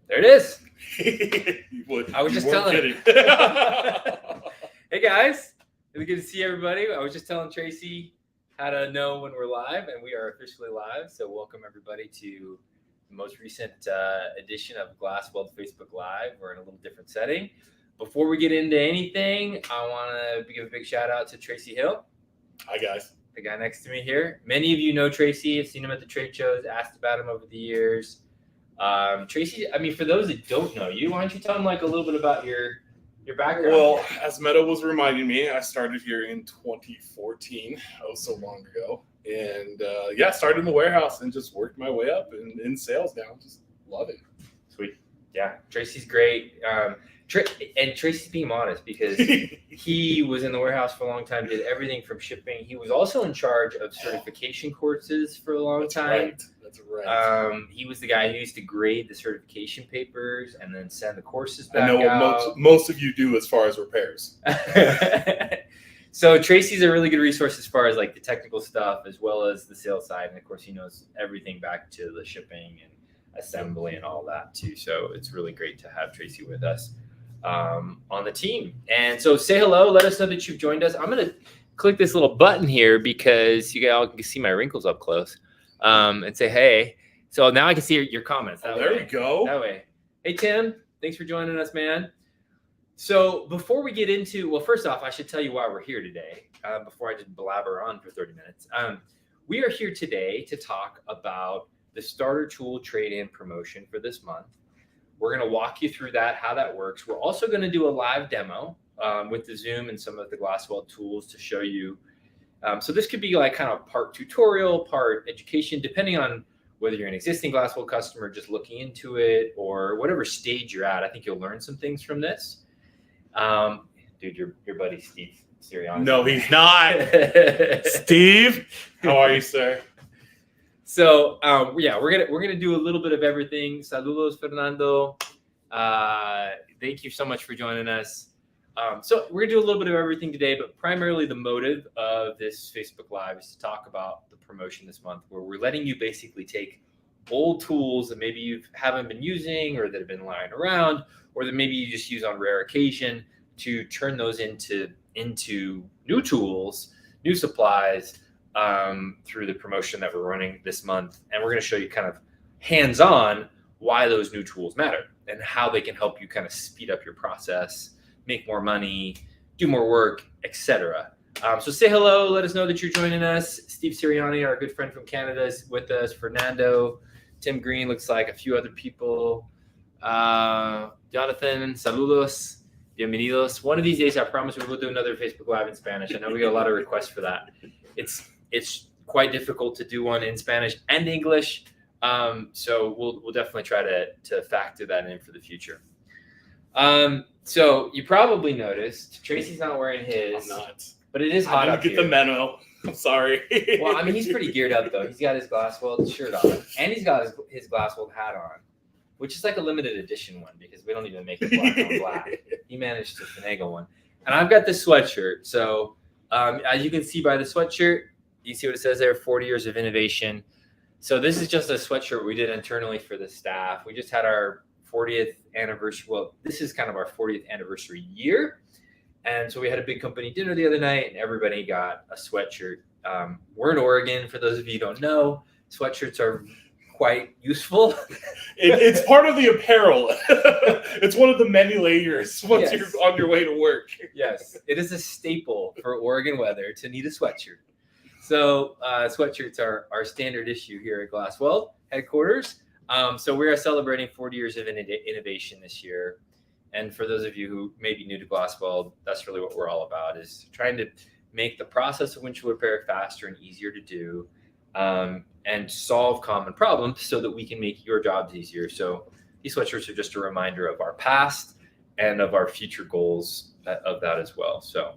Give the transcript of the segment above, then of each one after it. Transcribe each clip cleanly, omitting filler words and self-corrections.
There it is. I was just telling kidding. Hey guys, really good to see everybody. I was just telling Tracy how to know when we're live, and we are officially live. So welcome everybody to the most recent edition of Glasswell Facebook Live. We're in a little different setting. Before we get into anything, I want to give a big shout out to Tracy Hill. Hi guys. The guy next to me here. Many of you know Tracy. I've seen him at the trade shows, asked about him over the years. Tracy, I mean, for those that don't know you, why don't you tell them like a little bit about your background? Well, as Meadow was reminding me, I started here in 2014, so long ago. And started in the warehouse and just worked my way up and in sales now. Just love it. Sweet. Yeah, Tracy's great. And Tracy's being modest because he was in the warehouse for a long time, did everything from shipping. He was also in charge of certification courses for a long time. That's right. He was the guy who used to grade the certification papers and then send the courses back I know what most of you do as far as repairs. So Tracy's a really good resource as far as like the technical stuff as well as the sales side. And of course, he knows everything back to the shipping and assembly and all that too. So it's really great to have Tracy with us on the team. And so say hello, let us know that you've joined us. I'm going to click this little button here because you guys can see my wrinkles up close and say, hey. So now I can see your comments. There we go. That way. Hey, Tim, thanks for joining us, man. So before we get into, well, first off, I should tell you why we're here today before I just blabber on for 30 minutes. We are here today to talk about the starter tool trade-in promotion for this month. We're going to walk you through that, how that works. We're also going to do a live demo with the Zoom and some of the Glasswell tools to show you. So this could be like kind of part tutorial, part education, depending on whether you're an existing Glasswell customer just looking into it or whatever stage you're at. I think you'll learn some things from this. Dude, your buddy Steve Sirianni. No, he's not. Steve, how are you, sir? So we're gonna do a little bit of everything. Saludos, Fernando. Thank you so much for joining us. So we're gonna do a little bit of everything today, but primarily the motive of this Facebook Live is to talk about the promotion this month, where we're letting you basically take old tools that maybe you haven't been using or that have been lying around, or that maybe you just use on rare occasion, to turn those into new tools, new supplies. Through the promotion that we're running this month. And we're going to show you kind of hands-on why those new tools matter and how they can help you kind of speed up your process, make more money, do more work, etc. So say hello. Let us know that you're joining us. Steve Sirianni, our good friend from Canada, is with us. Fernando, Tim Green, looks like a few other people. Jonathan, saludos, bienvenidos. One of these days, I promise we will do another Facebook Live in Spanish. I know we get a lot of requests for that. It's quite difficult to do one in Spanish and English, so we'll definitely try to factor that in for the future. So you probably noticed Tracy's not wearing his. I'm not. But it is hot up here. I didn't get the memo. I'm sorry. Well, I mean, he's pretty geared up though. He's got his Glasswell shirt on, and he's got his Glasswell hat on, which is like a limited edition one because we don't even make it black on black. He managed to finagle one, and I've got this sweatshirt. So as you can see by the sweatshirt. You see what it says there, 40 years of innovation. So this is just a sweatshirt we did internally for the staff. We just had our 40th anniversary. Well, this is kind of our 40th anniversary year. And so we had a big company dinner the other night and everybody got a sweatshirt. We're in Oregon. For those of you who don't know, sweatshirts are quite useful. It's part of the apparel. It's one of the many layers once you're on your way to work. Yes, it is a staple for Oregon weather to need a sweatshirt. So sweatshirts are our standard issue here at Glasswell headquarters. So we are celebrating 40 years of innovation this year. And for those of you who may be new to Glasswell, that's really what we're all about, is trying to make the process of windshield repair faster and easier to do and solve common problems so that we can make your jobs easier. So these sweatshirts are just a reminder of our past and of our future goals of that as well. So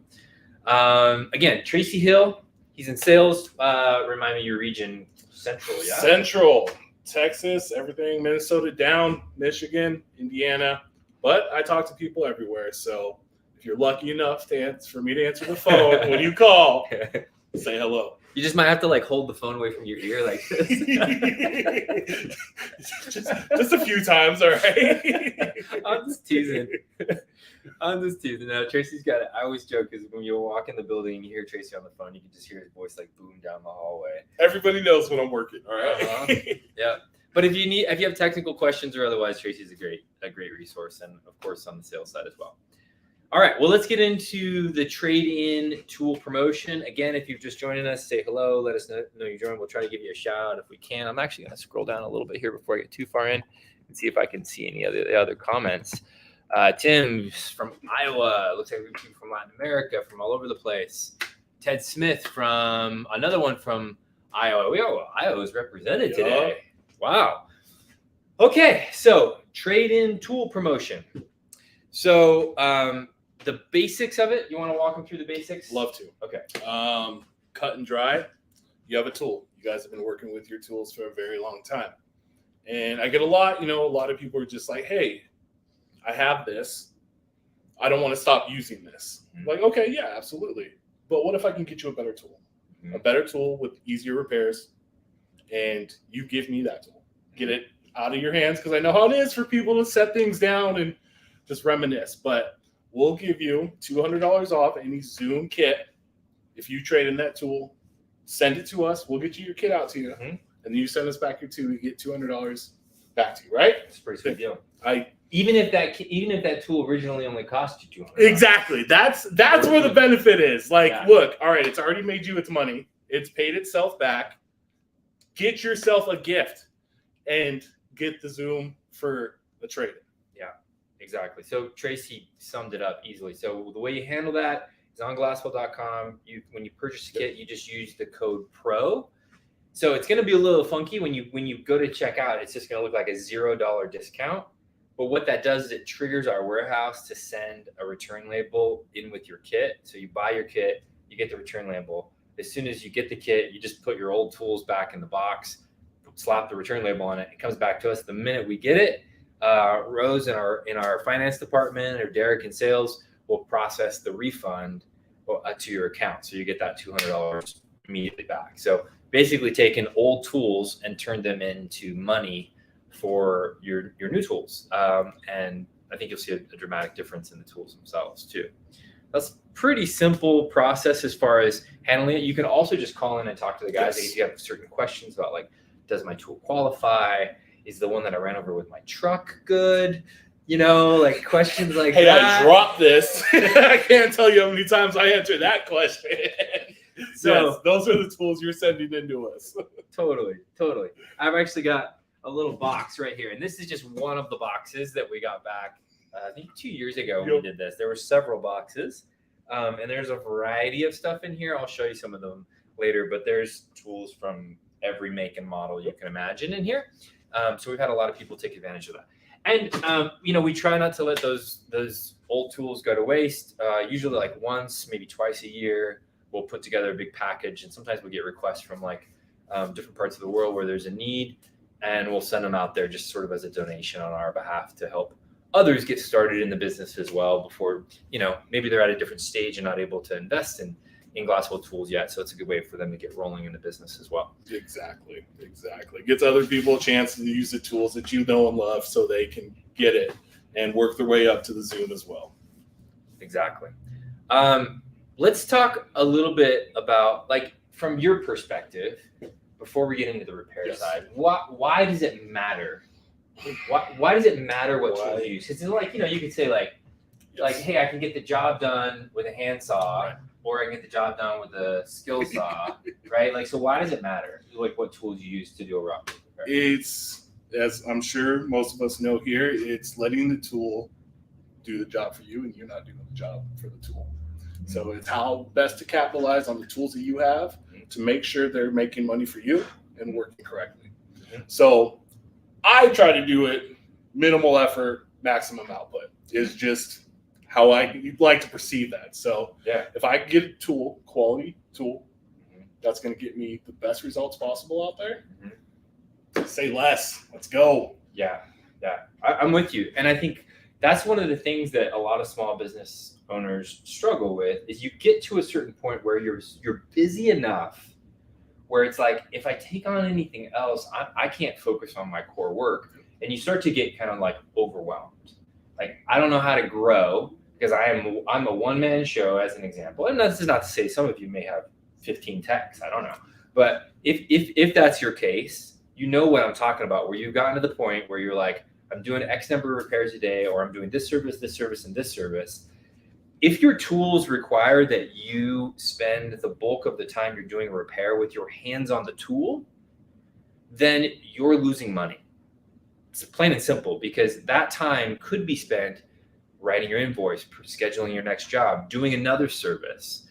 again, Tracy Hill. He's in sales. Remind me your region, Central, yeah? Central, Texas, everything, Minnesota down, Michigan, Indiana. But I talk to people everywhere. So if you're lucky enough for me to answer the phone when you call, say hello. You just might have to like hold the phone away from your ear like this. just a few times, all right. I'm just teasing. Now Tracy's got it. I always joke because when you walk in the building and you hear Tracy on the phone, you can just hear his voice like boom down the hallway. Everybody knows when I'm working, all right. Yeah. But if you have technical questions or otherwise, Tracy's a great resource, and of course on the sales side as well. All right, well, let's get into the trade-in tool promotion. Again, if you've just joined us, say hello. Let us know you joined. We'll try to give you a shout out if we can. I'm actually going to scroll down a little bit here before I get too far in and see if I can see any other comments. Tim's from Iowa. Looks like people from Latin America, from all over the place. Ted Smith from another one from Iowa. Iowa's represented today. Wow. Okay, so trade-in tool promotion. So the basics of it, you want to walk them through the basics? Love to. Okay. Cut and dry. You have a tool. You guys have been working with your tools for a very long time. And I get a lot of people are just like, hey, I have this. I don't want to stop using this. Mm-hmm. Like, okay, yeah, absolutely. But what if I can get you a better tool? Mm-hmm. A better tool with easier repairs, and you give me that tool. Get it out of your hands, because I know how it is for people to set things down and just reminisce. But we'll give you $200 off any Zoom kit if you trade in that tool. Send it to us. We'll get you your kit out to you, Mm-hmm. and then you send us back your tool. You get $200 back to you, right? It's a pretty sweet deal. Even if that tool originally only cost you $200. Exactly. That's where the benefit is. Like, Look, all right, it's already made you its money. It's paid itself back. Get yourself a gift and get the Zoom for the trade. Yeah, exactly. So Tracy summed it up easily. So the way you handle that is on glasswell.com. When you purchase a kit, you just use the code PRO. So it's going to be a little funky when you go to checkout. It's just going to look like a $0 discount. But what that does is it triggers our warehouse to send a return label in with your kit. So you buy your kit, you get the return label. As soon as you get the kit, you just put your old tools back in the box, slap the return label on it. It comes back to us the minute we get it. Rose in our finance department, or Derek in sales, will process the refund to your account. So you get that $200 immediately back. So basically taking old tools and turn them into money for your new tools. And I think you'll see a dramatic difference in the tools themselves too. That's pretty simple process as far as handling it. You can also just call in and talk to the guys if you have certain questions about, like, does my tool qualify? Is the one that I ran over with my truck good? Like questions like hey, that. I dropped this. I can't tell you how many times I answered that question. So yes, those are the tools you're sending into us. Totally. I've actually got a little box right here, and this is just one of the boxes that we got back I think 2 years ago when we did this. There were several boxes, and there's a variety of stuff in here. I'll show you some of them later, but there's tools from every make and model you can imagine in here. So we've had a lot of people take advantage of that. And we try not to let those old tools go to waste. Usually like once, maybe twice a year, we'll put together a big package, and sometimes we get requests from different parts of the world where there's a need, and we'll send them out there just sort of as a donation on our behalf to help others get started in the business as well before, maybe they're at a different stage and not able to invest in Glasswell tools yet. So it's a good way for them to get rolling in the business as well. Exactly. Gets other people a chance to use the tools that you know and love so they can get it and work their way up to the Zoom as well. Exactly. Let's talk a little bit about, from your perspective, before we get into the repair side, why does it matter? Why does it matter what tool you use? Because you could say hey, I can get the job done with a handsaw, or I can get the job done with a skill saw, right? So why does it matter? What tools you use to do a rock repair? It's, as I'm sure most of us know here, it's letting the tool do the job for you, and you're not doing the job for the tool. So it's how best to capitalize on the tools that you have to make sure they're making money for you and working correctly. Mm-hmm. So I try to do it minimal effort, maximum output is just how I like to perceive that. So if I get a tool, quality tool, that's going to get me the best results possible out there, say less. Let's go. Yeah. I'm with you. And I think that's one of the things that a lot of small business owners struggle with is you get to a certain point where you're busy enough where it's like, if I take on anything else, I can't focus on my core work. And you start to get kind of like overwhelmed. Like, I don't know how to grow because I'm a one-man show, as an example. And this is not to say some of you may have 15 techs, I don't know. But if that's your case, you know what I'm talking about, where you've gotten to the point where you're like, I'm doing X number of repairs a day, or I'm doing this service, and this service. If your tools require that you spend the bulk of the time you're doing a repair with your hands on the tool, then you're losing money. It's plain and simple, because that time could be spent writing your invoice, scheduling your next job, doing another service,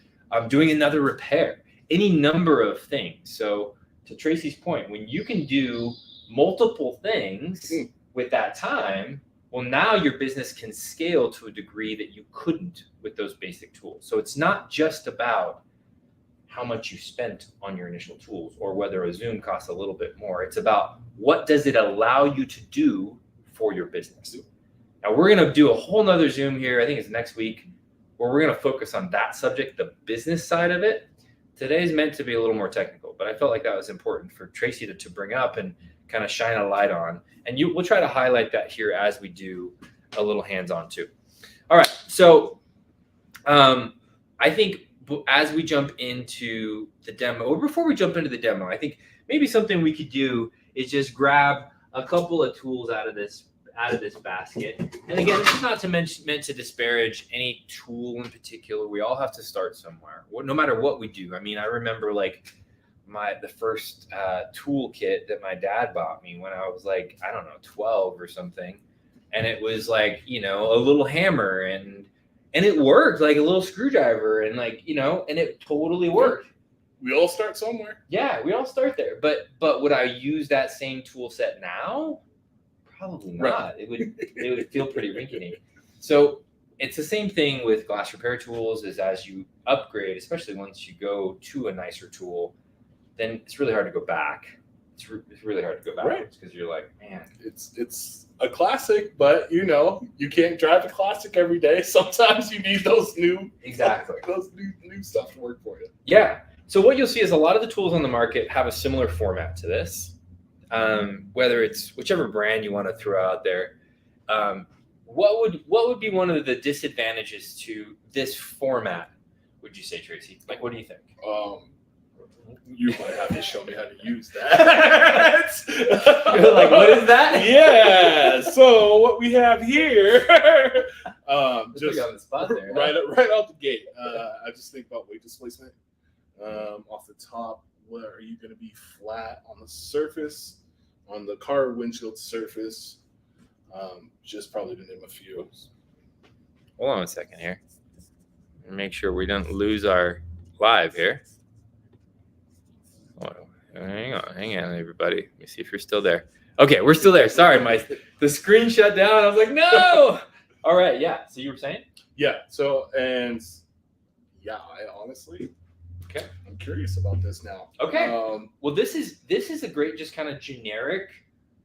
doing another repair, any number of things. So to Tracy's point, when you can do multiple things with that time, well, now your business can scale to a degree that you couldn't with those basic tools. So it's not just about how much you spent on your initial tools or whether a Zoom costs a little bit more. It's about what does it allow you to do for your business. Now, we're going to do a whole nother Zoom here, I think it's next week, where we're going to focus on that subject, the business side of it. Today's meant to be a little more technical, but I felt like that was important for Tracy to bring up and kind of shine a light on. And we'll try to highlight that here as we do a little hands-on too. All right, so I think as we jump into the demo, or before we jump into the demo, I think maybe something we could do is just grab a couple of tools out of this basket. And again, this is not meant to disparage any tool in particular. We all have to start somewhere, no matter what we do. I mean, I remember like the first tool kit that my dad bought me when I was like, I don't know, 12 or something. And it was like, a little hammer and it worked, like a little screwdriver, and like, and it totally worked. We all start somewhere. Yeah, we all start there. But would I use that same tool set now? Probably not. Right. It would feel pretty rinky-dink. So it's the same thing with glass repair tools. As you upgrade, especially once you go to a nicer tool, then it's really hard to go back. It's really hard to go backwards because you're like, man, it's a classic, but you can't drive a classic every day. Sometimes you need those new those new stuff to work for you. Yeah. So what you'll see is a lot of the tools on the market have a similar format to this. Whether it's whichever brand you want to throw out there. What would be one of the disadvantages to this format, would you say, Tracy? Like, what do you think? You might have to show me how to use that. You're like, what is that? Yeah. So what we have here, just on the spot there, right out the gate. I just think about weight displacement. Off the top, what are you going to be flat on the surface, on the car windshield surface? Just probably to name a few. Hold on a second here. Make sure we don't lose our live here. Oh, hang on, everybody. Let me see if you're still there. Okay, we're still there. Sorry, the screen shut down. I was like, no. All right, yeah. So you were saying? Yeah. So I honestly, okay, I'm curious about this now. Okay. Well, this is a great, just kind of generic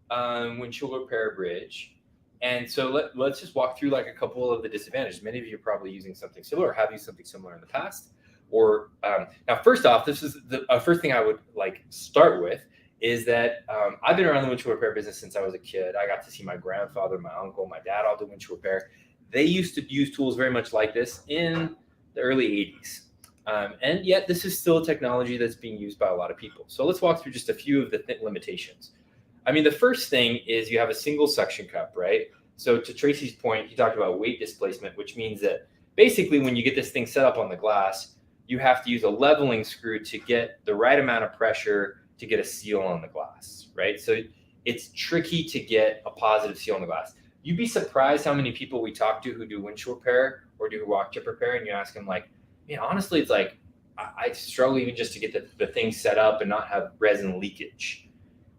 windshield repair bridge. And so let's just walk through like a couple of the disadvantages. Many of you are probably using something similar or have used something similar in the past. Or now, first off, this is the first thing I would like start with is that I've been around the windshield repair business since I was a kid. I got to see my grandfather, my uncle, my dad all do windshield repair. They used to use tools very much like this in the early 80s. And yet this is still a technology that's being used by a lot of people. So let's walk through just a few of the limitations. I mean, the first thing is you have a single suction cup, right? So to Tracy's point, he talked about weight displacement, which means that basically when you get this thing set up on the glass, you have to use a leveling screw to get the right amount of pressure to get a seal on the glass, right? So it's tricky to get a positive seal on the glass. You'd be surprised how many people we talk to who do windshield repair or do rock chip repair, and you ask them like, man, honestly, it's like I struggle even just to get the thing set up and not have resin leakage.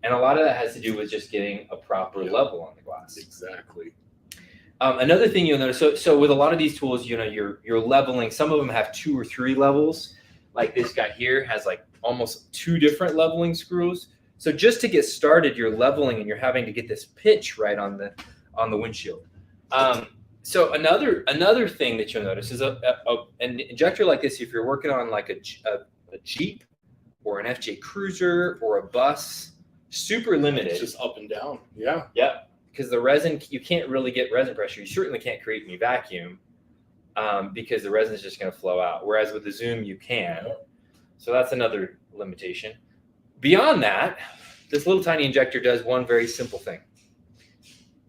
And a lot of that has to do with just getting a proper level on the glass. Exactly. Another thing you'll notice, so with a lot of these tools, you're leveling. Some of them have 2 or 3 levels. Like this guy here has like almost 2 different leveling screws. So just to get started, you're leveling and you're having to get this pitch right on the windshield. So another thing that you'll notice is an injector like this. If you're working on like a Jeep or an FJ Cruiser or a bus, super limited. It's just up and down. Yeah. Yeah, because the resin, you can't really get resin pressure. You certainly can't create any vacuum because the resin is just going to flow out. Whereas with the Zoom, you can. So that's another limitation. Beyond that, this little tiny injector does one very simple thing.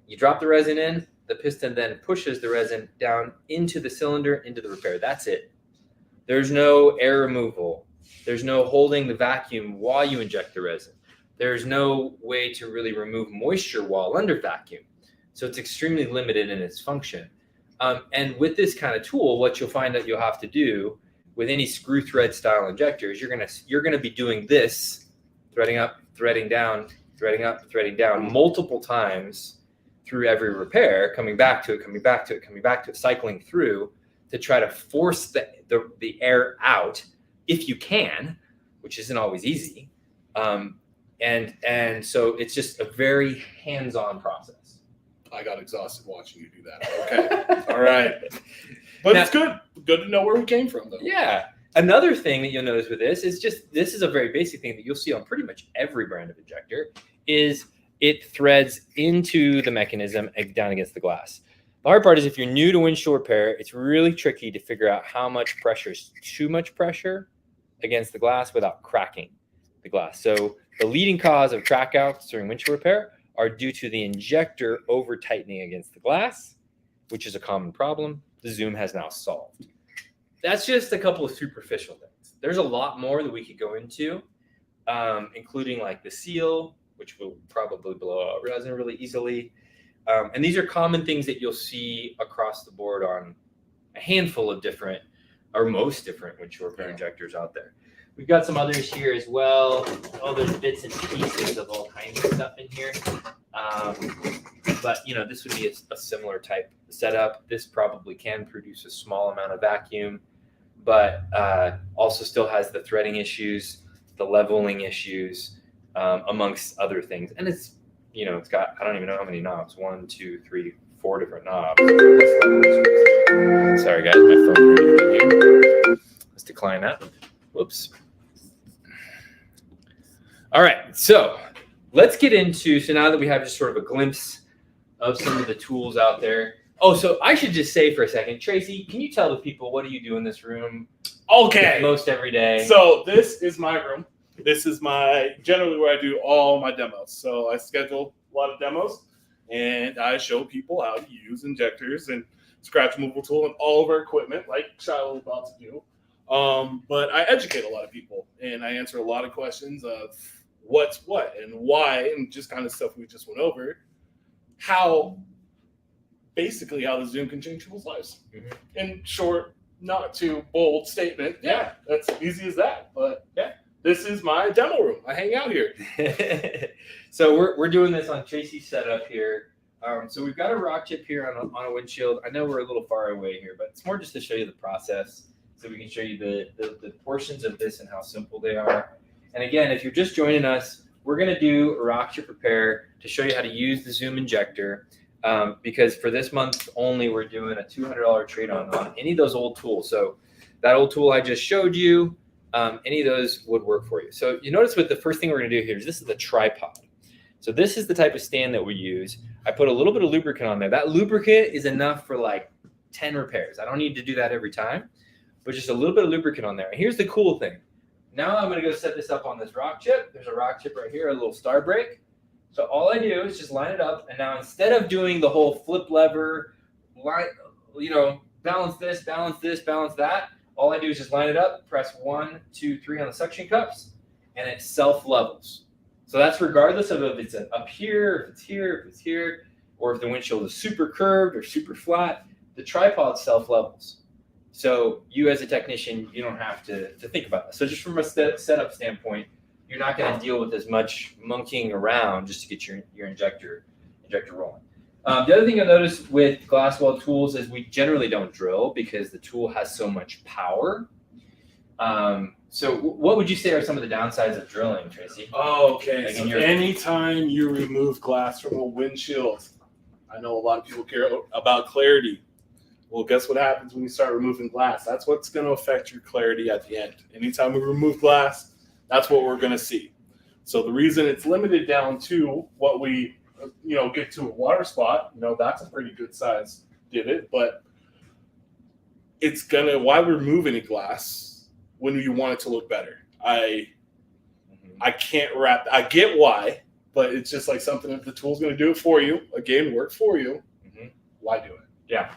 You drop the resin in, the piston then pushes the resin down into the cylinder, into the repair. That's it. There's no air removal. There's no holding the vacuum while you inject the resin. There's no way to really remove moisture while under vacuum. So it's extremely limited in its function. And with this kind of tool, what you'll find that you'll have to do with any screw thread style injectors, you're gonna be doing this, threading up, threading down, threading up, threading down multiple times through every repair, coming back to it, coming back to it, coming back to it, cycling through to try to force the air out if you can, which isn't always easy. And so it's just a very hands-on process. I got exhausted watching you do that. Okay. All right. But it's good. Good to know where we came from, though. Yeah. Another thing that you'll notice with this is a very basic thing that you'll see on pretty much every brand of injector is it threads into the mechanism down against the glass. The hard part is if you're new to windshield repair, it's really tricky to figure out how much pressure is too much pressure against the glass without cracking the glass. So the leading cause of track outs during windshield repair are due to the injector over tightening against the glass, which is a common problem the Zoom has now solved. That's just a couple of superficial things. There's a lot more that we could go into, including like the seal, which will probably blow out resin really easily. And these are common things that you'll see across the board on a handful of different, or most different windshield repair injectors out there. We've got some others here as well. Oh, there's bits and pieces of all kinds of stuff in here. But this would be a similar type setup. This probably can produce a small amount of vacuum, but also still has the threading issues, the leveling issues, amongst other things. And it's got, I don't even know how many knobs, 1, 2, 3, 4 different knobs. Sorry guys, my phone here. Let's decline that. Whoops. All right, so let's get into, so now that we have just sort of a glimpse of some of the tools out there. Oh, so I should just say for a second, Tracy, can you tell the people what do you do in this room? Okay. Most every day. So this is my room. This is generally where I do all my demos. So I schedule a lot of demos and I show people how to use injectors and scratch removal tool and all of our equipment like Shiloh is about to do. But I educate a lot of people and I answer a lot of questions of what's what and why and just kind of stuff we just went over. Basically how the Zoom can change people's lives. Mm-hmm. In short, not too bold statement. Yeah, that's easy as that. But yeah, this is my demo room. I hang out here. So we're doing this on Tracy's setup here. So we've got a rock chip here on a windshield. I know we're a little far away here, but it's more just to show you the process so we can show you the portions of this and how simple they are. And again, if you're just joining us, we're going to do a rock chip repair to show you how to use the Zoom injector. Because for this month only, we're doing a $200 trade on any of those old tools. So that old tool I just showed you, any of those would work for you. So you notice with the first thing we're going to do here is this is the tripod. So this is the type of stand that we use. I put a little bit of lubricant on there. That lubricant is enough for like 10 repairs. I don't need to do that every time, but just a little bit of lubricant on there. And here's the cool thing. Now I'm going to go set this up on this rock chip. There's a rock chip right here, a little star brake. So all I do is just line it up. And now instead of doing the whole flip lever, balance this, balance that, all I do is just line it up, press 1, 2, 3 on the suction cups, and it self-levels. So that's regardless of if it's up here, if it's here, or if the windshield is super curved or super flat, the tripod self-levels. So you as a technician, you don't have to think about that. So just from a setup standpoint, you're not going to deal with as much monkeying around just to get your injector rolling. The other thing I noticed with Glasswell tools is we generally don't drill because the tool has so much power. So what would you say are some of the downsides of drilling, Tracy? Okay, so anytime you remove glass from a windshield, I know a lot of people care about clarity. Well, guess what happens when you start removing glass? That's what's going to affect your clarity at the end. Anytime we remove glass, That's what we're going to see. So the reason it's limited down to what we, get to a water spot, that's a pretty good size divot, but it's why remove any glass when you want it to look better? I can't I get why, but it's just like something if the tool's going to do it for you, again, work for you, why do it? Yeah.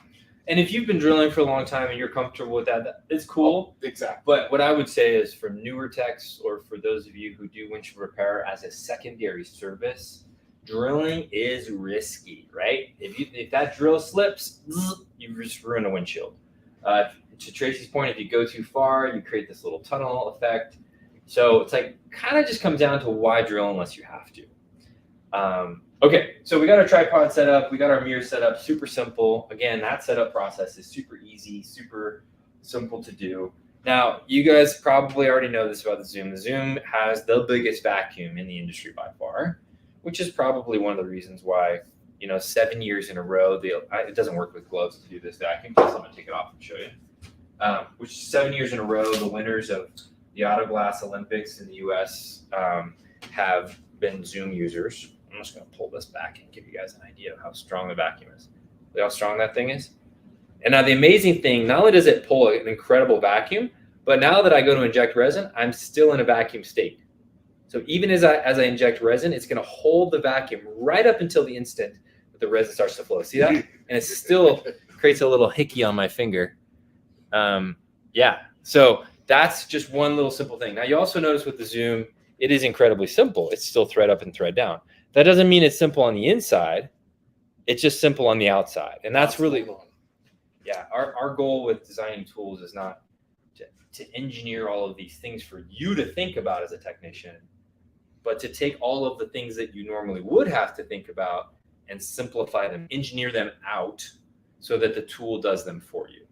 And if you've been drilling for a long time and you're comfortable with that, it's cool. Oh, exactly. But what I would say is for newer techs or for those of you who do windshield repair as a secondary service, drilling is risky, right? If that drill slips, you just ruin a windshield. To Tracy's point, if you go too far, you create this little tunnel effect. So it's like kind of just comes down to why drill unless you have to. Okay, so we got our tripod set up. We got our mirror set up. Super simple. Again, that setup process is super easy, super simple to do. Now, you guys probably already know this about the Zoom. The Zoom has the biggest vacuum in the industry by far, which is probably one of the reasons why, 7 years in a row, it doesn't work with gloves to do this vacuum. So I'm going to take it off and show you. Which 7 years in a row, the winners of the Auto Glass Olympics in the U.S. Have been Zoom users. I'm just going to pull this back and give you guys an idea of how strong the vacuum is. See how strong that thing is? And now the amazing thing, not only does it pull an incredible vacuum, but now that I go to inject resin, I'm still in a vacuum state. So even as I inject resin, it's going to hold the vacuum right up until the instant that the resin starts to flow. See that? And it still creates a little hickey on my finger. So that's just one little simple thing. Now you also notice with the Zoom, it is incredibly simple. It's still thread up and thread down. That doesn't mean it's simple on the inside. It's just simple on the outside. And that's really, our goal with designing tools is not to engineer all of these things for you to think about as a technician, but to take all of the things that you normally would have to think about and simplify them, engineer them out so that the tool does them for you.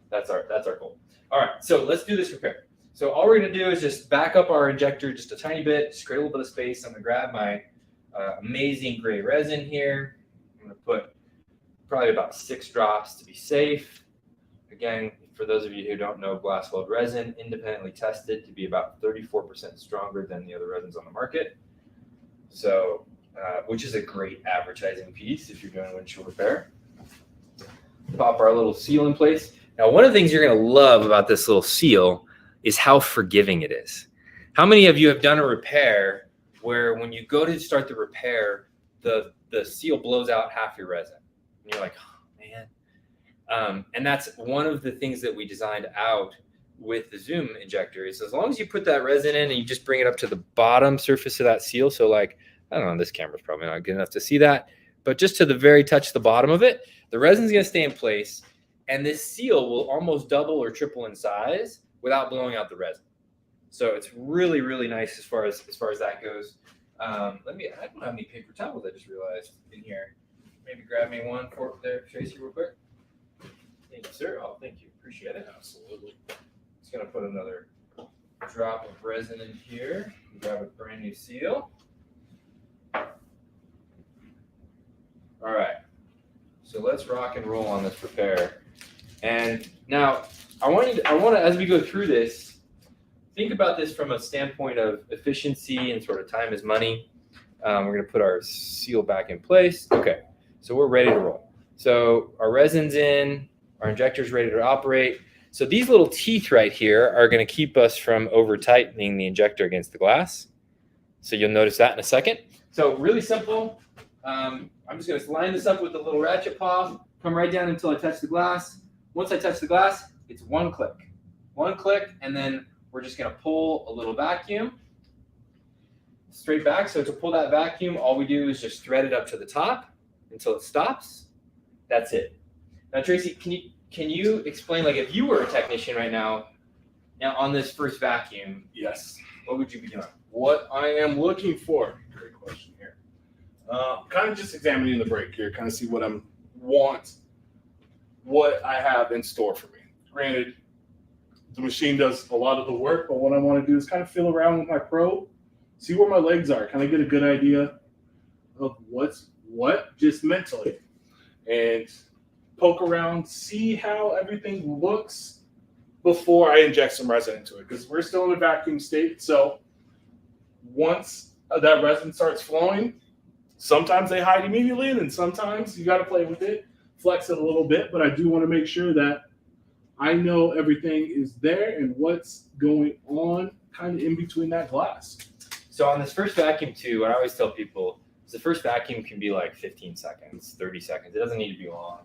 That's our goal. All right, so let's do this repair. So all we're going to do is just back up our injector just a tiny bit, just create a little bit of space. I'm going to grab my amazing gray resin here. I'm going to put probably about 6 drops to be safe. Again, for those of you who don't know, glass weld resin, independently tested to be about 34% stronger than the other resins on the market. So, which is a great advertising piece if you're doing windshield repair. Pop our little seal in place. Now, one of the things you're going to love about this little seal is how forgiving it is. How many of you have done a repair where when you go to start the repair, the seal blows out half your resin? And you're like, oh, man. And that's one of the things that we designed out with the Zoom injector is as long as you put that resin in and you just bring it up to the bottom surface of that seal. So like, I don't know, this camera's probably not good enough to see that, but just to the very touch the bottom of it, the resin's going to stay in place. And this seal will almost double or triple in size without blowing out the resin. So it's really, really nice as far as that goes. I don't have any paper towels, I just realized in here. Maybe grab me one for there, Tracy, real quick. Thank you, sir. Oh, thank you. Appreciate it. Absolutely. Just gonna put another drop of resin in here. Grab a brand new seal. All right. So let's rock and roll on this repair. And now I want to, as we go through this, think about this from a standpoint of efficiency and sort of time is money. We're going to put our seal back in place. Okay, so we're ready to roll. So our resin's in, our injector's ready to operate. So these little teeth right here are going to keep us from over tightening the injector against the glass. So you'll notice that in a second. So really simple. I'm just going to line this up with a little ratchet paw, come right down until I touch the glass. Once I touch the glass, it's one click, and then we're just going to pull a little vacuum straight back. So to pull that vacuum, all we do is just thread it up to the top until it stops. That's it. Now, Tracy, can you explain, like, if you were a technician right now on this first vacuum? Yes. What would you be doing? What I am looking for. Great question here. Kind of just examining the brake here, kind of see what I have in store for me. Granted, the machine does a lot of the work, but what I want to do is kind of feel around with my probe, see where my legs are, kind of get a good idea of what's what just mentally, and poke around, see how everything looks before I inject some resin into it, because we're still in a vacuum state. So once that resin starts flowing, sometimes they hide immediately, and then sometimes you got to play with it, flex it a little bit. But I do want to make sure that I know everything is there and what's going on kind of in between that glass. So on this first vacuum too, what I always tell people is the first vacuum can be like 15 seconds, 30 seconds. It doesn't need to be long.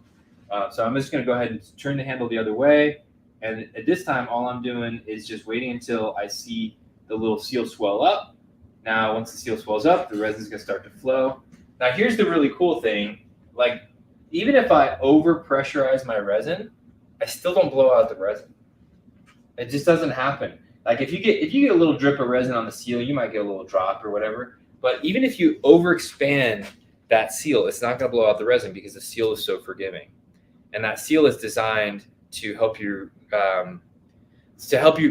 So I'm just going to go ahead and turn the handle the other way. And at this time, all I'm doing is just waiting until I see the little seal swell up. Now, once the seal swells up, the resin's going to start to flow. Now, here's the really cool thing. Like, even if I over pressurize my resin, I still don't blow out the resin. It just doesn't happen. Like if you get a little drip of resin on the seal, you might get a little drop or whatever. But even if you overexpand that seal, it's not going to blow out the resin because the seal is so forgiving. And that seal is designed to help you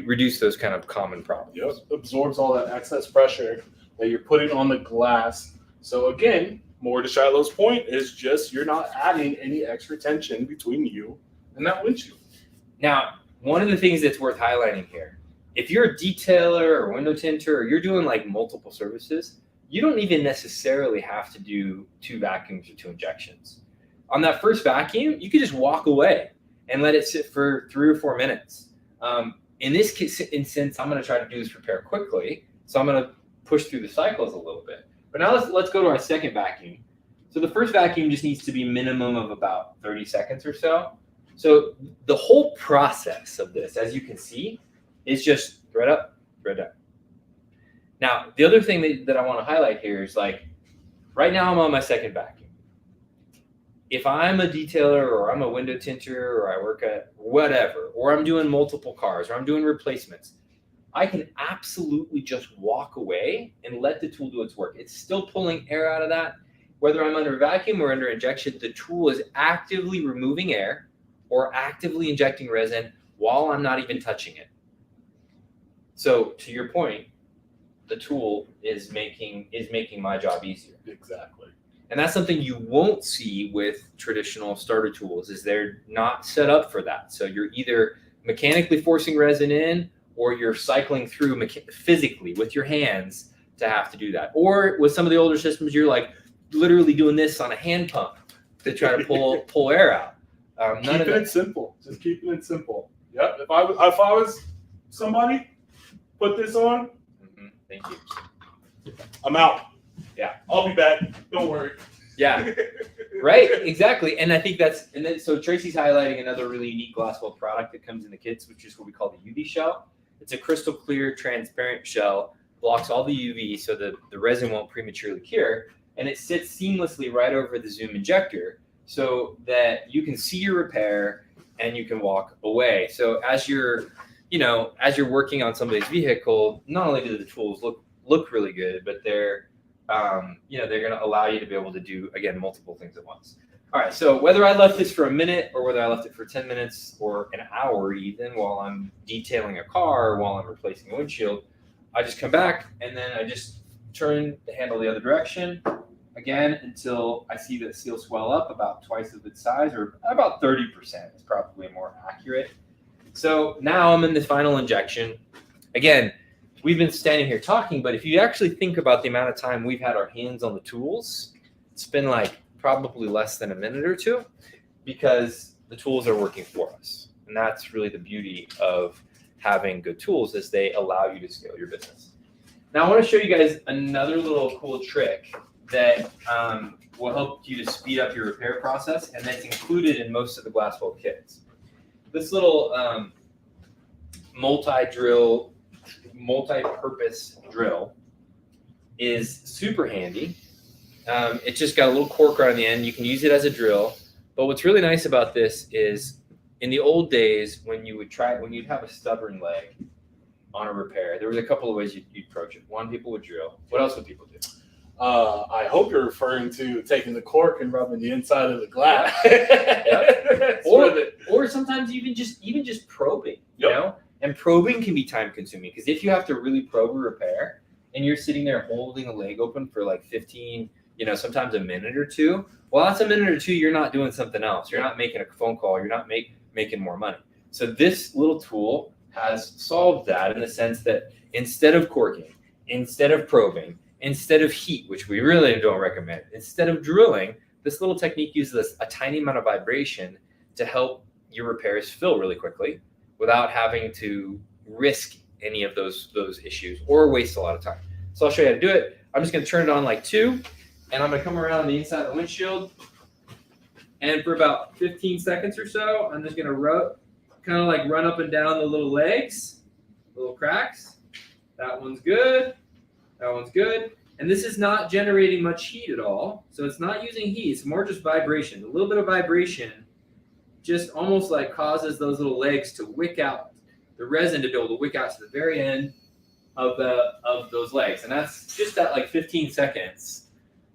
reduce those kind of common problems. Yep. Absorbs all that excess pressure that you're putting on the glass. So again, more to Shiloh's point is just you're not adding any extra tension between you and that windshield. Now, one of the things that's worth highlighting here, if you're a detailer or window tinter or you're doing like multiple services, you don't even necessarily have to do 2 vacuums or 2 injections. On that first vacuum, you could just walk away and let it sit for 3 or 4 minutes. In this instance, I'm going to try to do this repair quickly, so I'm going to push through the cycles a little bit. But now let's go to our second vacuum. So the first vacuum just needs to be minimum of about 30 seconds or so. So the whole process of this, as you can see, is just thread up, thread down. Now, the other thing that I want to highlight here is like, right now I'm on my second vacuum. If I'm a detailer or I'm a window tinter or I work at whatever, or I'm doing multiple cars or I'm doing replacements, I can absolutely just walk away and let the tool do its work. It's still pulling air out of that. Whether I'm under vacuum or under injection, the tool is actively removing air or actively injecting resin while I'm not even touching it. So to your point, the tool is making my job easier. Exactly. And that's something you won't see with traditional starter tools, is they're not set up for that. So you're either mechanically forcing resin in or you're cycling through physically with your hands to have to do that. Or with some of the older systems, you're like literally doing this on a hand pump to try to pull air out. Keeping it simple. Just keeping it simple. Yep. If I was somebody, put this on. Mm-hmm. Thank you. I'm out. Yeah. I'll be back. Don't worry. Yeah. Right. Exactly. And I think so Tracy's highlighting another really unique Glasswell product that comes in the kits, which is what we call the UV shell. It's a crystal clear, transparent shell, blocks all the UV so the resin won't prematurely cure. And it sits seamlessly right over the Zoom injector so that you can see your repair and you can walk away. So as you're working on somebody's vehicle, not only do the tools look really good, but they're going to allow you to be able to do, again, multiple things at once. All right, so whether I left this for a minute or whether I left it for 10 minutes or an hour even while I'm detailing a car or while I'm replacing a windshield, I just come back and then I just turn the handle the other direction again until I see the seal swell up about twice of its size, or about 30% is probably more accurate. So now I'm in the final injection. Again, we've been standing here talking, but if you actually think about the amount of time we've had our hands on the tools, it's been like probably less than a minute or two because the tools are working for us. And that's really the beauty of having good tools, is they allow you to scale your business. Now I want to show you guys another little cool trick that will help you to speed up your repair process, and that's included in most of the Glasswell kits. This little multi-purpose drill is super handy. It just got a little cork right on the end. You can use it as a drill. But what's really nice about this is in the old days when you'd have a stubborn leg on a repair, there was a couple of ways you'd approach it. One, people would drill. What else would people do? I hope you're referring to taking the cork and rubbing the inside of the glass. Yep. Or sometimes even just probing, you know? And probing can be time consuming because if you have to really probe a repair and you're sitting there holding a leg open for like 15, sometimes a minute or two, well, that's a minute or two you're not doing something else. You're not making a phone call. You're not making more money. So this little tool has solved that in the sense that instead of corking, instead of probing, instead of heat, which we really don't recommend, instead of drilling, this little technique uses a tiny amount of vibration to help your repairs fill really quickly without having to risk any of those issues or waste a lot of time. So I'll show you how to do it. I'm just going to turn it on like 2, and I'm going to come around the inside of the windshield, and for about 15 seconds or so, I'm just going to run up and down the little legs, little cracks. That one's good. That one's good. And this is not generating much heat at all. So it's not using heat. It's more just vibration. A little bit of vibration just almost like causes those little legs to wick out, the resin to be able to wick out to the very end of those legs. And that's just that like 15 seconds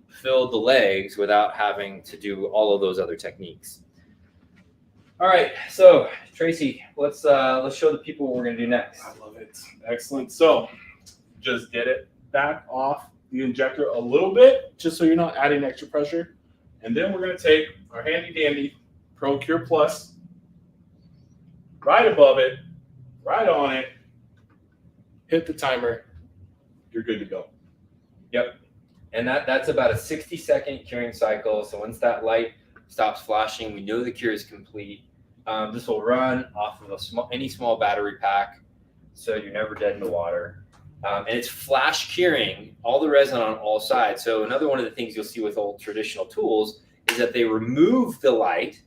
filled the legs without having to do all of those other techniques. All right, so Tracy, let's show the people what we're gonna do next. I love it. Excellent. So just get it back off the injector a little bit, just so you're not adding extra pressure. And then we're gonna take our handy dandy ProCure Plus, right above it, right on it, hit the timer, you're good to go. Yep. And that's about a 60-second curing cycle. So once that light stops flashing, we know the cure is complete. This will run off of any small battery pack, so you're never dead in the water. And it's flash curing all the resin on all sides. So another one of the things you'll see with old traditional tools is that they remove the light,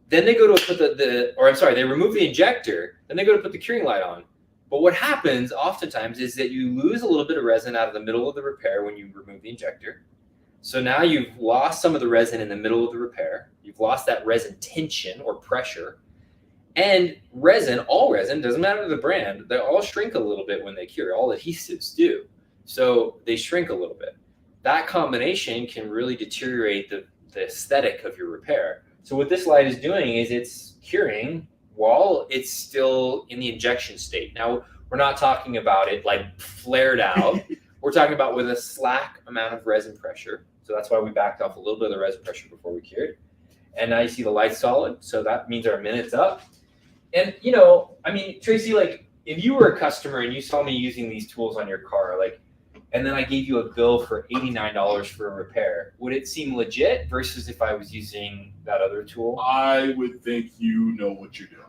then they go to put they remove the injector, then they go to put the curing light on. But what happens oftentimes is that you lose a little bit of resin out of the middle of the repair when you remove the injector. So now you've lost some of the resin in the middle of the repair. You've lost that resin tension or pressure. And all resin, doesn't matter the brand, they all shrink a little bit when they cure. All adhesives do. So they shrink a little bit. That combination can really deteriorate the aesthetic of your repair. So what this light is doing is it's curing while it's still in the injection state. Now, we're not talking about it like flared out. We're talking about with a slack amount of resin pressure. So that's why we backed off a little bit of the resin pressure before we cured. And now you see the light solid. So that means our minute's up. And, Tracy, like if you were a customer and you saw me using these tools on your car, and then I gave you a bill for $89 for a repair, would it seem legit versus if I was using that other tool? I would think you know what you're doing,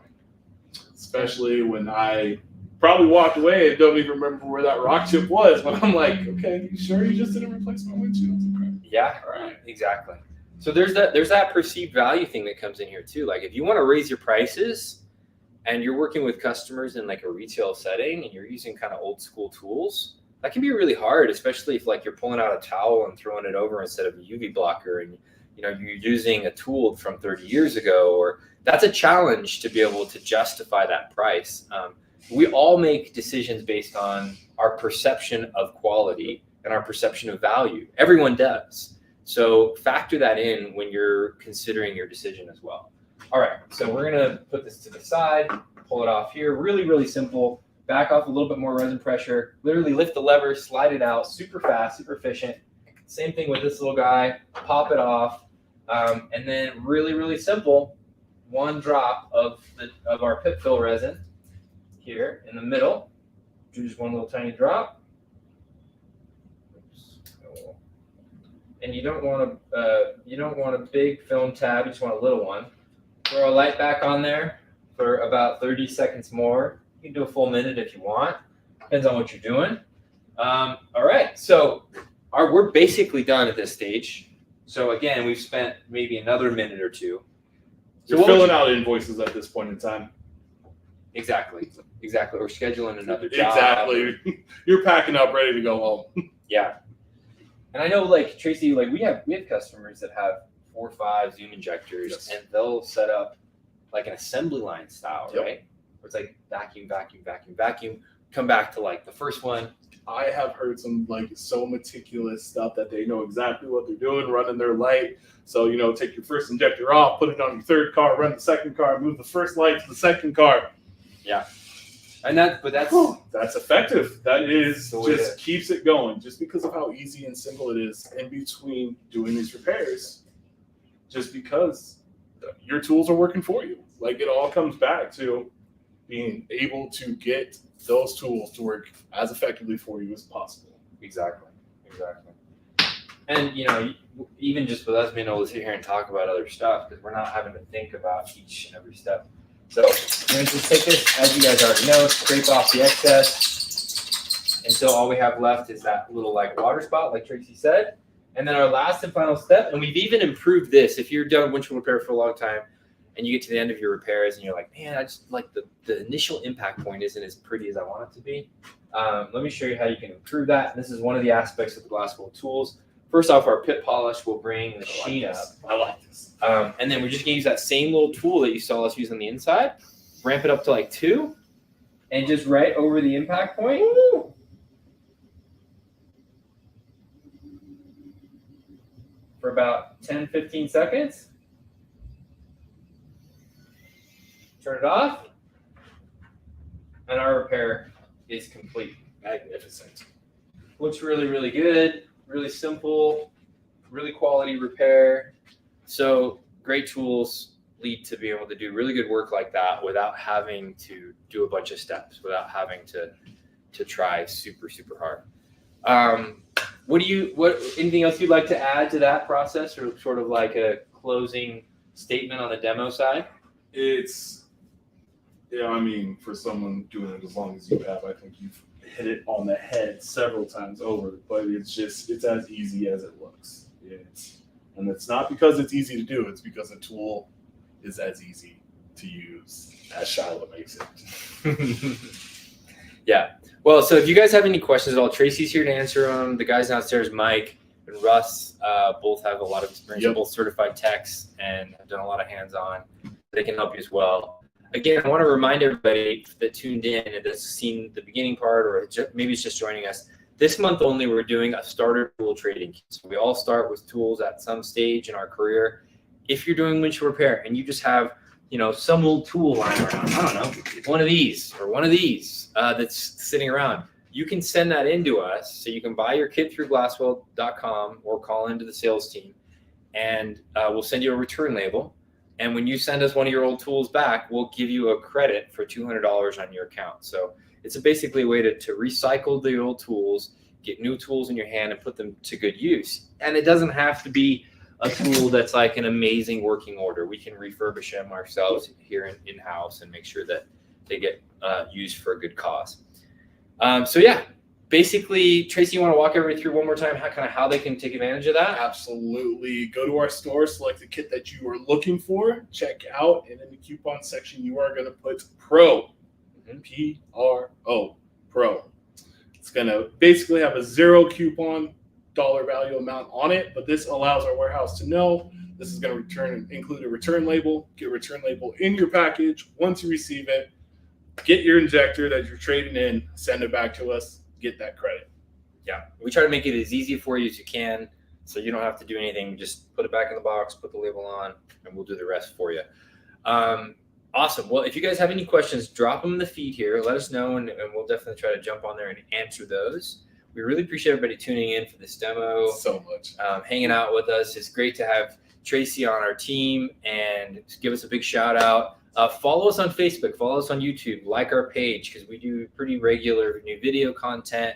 especially when I probably walked away and don't even remember where that rock chip was. But I'm like, okay, you sure you just didn't replace my windshield? Okay. Yeah, All right. Exactly. So there's that perceived value thing that comes in here too. Like if you want to raise your prices and you're working with customers in like a retail setting and you're using kind of old school tools, that can be really hard, especially if like you're pulling out a towel and throwing it over instead of a UV blocker, and you're using a tool from 30 years ago, or that's a challenge to be able to justify that price. We all make decisions based on our perception of quality and our perception of value. Everyone does. So factor that in when you're considering your decision as well. All right, so we're gonna put this to the side, pull it off here. Really, really simple. Back off a little bit more resin pressure. Literally lift the lever, slide it out, super fast, super efficient. Same thing with this little guy. Pop it off, and then really, really simple. One drop of our pip fill resin here in the middle. Do just one little tiny drop. And you don't want a big film tab. You just want a little one. Throw a light back on there for about 30 seconds more. You can do a full minute if you want. Depends on what you're doing. All right, so we're basically done at this stage. So again, we've spent maybe another minute or two. So You're filling out invoices at this point in time. Exactly. We're scheduling another job. Exactly. You're packing up, ready to go home. Yeah. And I know, like Tracy, like we have customers that have 4 or 5 Zoom injectors, Yes. and they'll set up like an assembly line style, Yep. right? Where it's like vacuum, vacuum, vacuum, vacuum. Come back to like the first one. I have heard some like so meticulous stuff that they know exactly what they're doing, running their light. So, take your first injector off, put it on your third car, run the second car, move the first light to the second car. Yeah. And that's That's effective. That is the way just keeps it going just because of how easy and simple it is in between doing these repairs. Just because your tools are working for you. like it all comes back to being able to get those tools to work as effectively for you as possible. Exactly. And even just with us being able to sit here and talk about other stuff, because we're not having to think about each and every step. So we're going to just take this, as you guys already know, scrape off the excess until all we have left is that little water spot, like Tracy said. And then our last and final step, and we've even improved this. If you're done windshield repair for a long time and you get to the end of your repairs and you're like, man, I just the initial impact point isn't as pretty as I want it to be. Let me show you how you can improve that. This is one of the aspects of the Glasswell tools. First off, our pit polish will bring the sheen up. I like this. And then we're just going to use that same little tool that you saw us use on the inside, ramp it up to 2, and just right over the impact point. Woo! For about 10, 15 seconds. Turn it off. And our repair is complete. Magnificent. Looks really, really good. Really simple, really quality repair. So great tools lead to being able to do really good work like that without having to do a bunch of steps, without having to try super, super hard. Anything else you'd like to add to that process, or sort of like a closing statement on the demo side? For someone doing it as long as you have, I think you've hit it on the head several times over, but it's as easy as it looks. And it's not because it's easy to do, it's because the tool is as easy to use as Shiloh makes it. Yeah. Well, so if you guys have any questions at all, Tracy's here to answer them. The guys downstairs, Mike and Russ, both have a lot of experience, both certified techs, and have done a lot of hands-on. They can help you as well. Again, I want to remind everybody that tuned in and that's seen the beginning part, or maybe it's just joining us. This month only, we're doing a starter tool trading kit. So we all start with tools at some stage in our career. If you're doing windshield repair and you just have, some old tool lying around, I don't know, one of these or one of these that's sitting around, you can send that into us. So you can buy your kit through glasswell.com or call into the sales team, and we'll send you a return label. And when you send us one of your old tools back, we'll give you a credit for $200 on your account. So it's basically a way to recycle the old tools, get new tools in your hand, and put them to good use. And it doesn't have to be a tool that's like an amazing working order. We can refurbish them ourselves here in-house and make sure that they get used for a good cause. Basically, Tracy, you want to walk everybody through one more time how they can take advantage of that? Absolutely. Go to our store, select the kit that you are looking for, check out, and in the coupon section, you are going to put PRO, P-R-O, PRO. It's going to basically have a 0 coupon dollar value amount on it, but this allows our warehouse to know this is going to include a return label, get a return label in your package. Once you receive it, get your injector that you're trading in, send it back to us, get that credit. Yeah, we try to make it as easy for you as you can, so you don't have to do anything. Just put it back in the box, put the label on, and we'll do the rest for you. Awesome. Well, if you guys have any questions, drop them in the feed here. Let us know, and we'll definitely try to jump on there and answer those. We really appreciate everybody tuning in for this demo. So much. Hanging out with us. It's great to have Tracy on our team, and give us a big shout out. Follow us on Facebook, follow us on YouTube, like our page, because we do pretty regular new video content.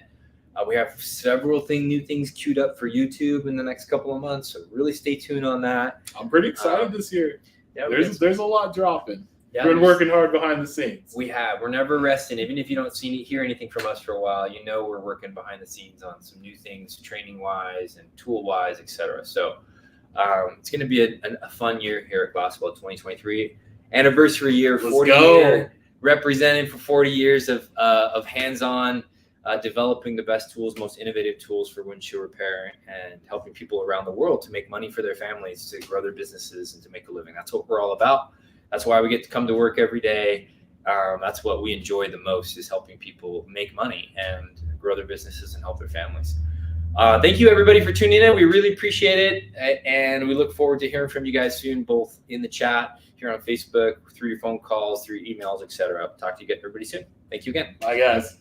We have several new things queued up for YouTube in the next couple of months, so really stay tuned on that. I'm pretty excited this year. Yeah, there's a lot dropping. Yeah, We've been working hard behind the scenes. We're never resting. Even if you don't hear anything from us for a while, we're working behind the scenes on some new things, training-wise and tool-wise, etc. So it's going to be a fun year here at Glasswell 2023. Anniversary year, 40 year, represented for 40 years of hands-on developing the best tools, most innovative tools for windshield repair, and helping people around the world to make money for their families, to grow their businesses, and to make a living. That's what we're all about. That's why we get to come to work every day. That's what we enjoy the most, is helping people make money and grow their businesses and help their families. Thank you, everybody, for tuning in. We really appreciate it, and we look forward to hearing from you guys soon, both in the chat, here on Facebook, through your phone calls, through emails, etc. Talk to you everybody soon. Thank you again. Bye, guys.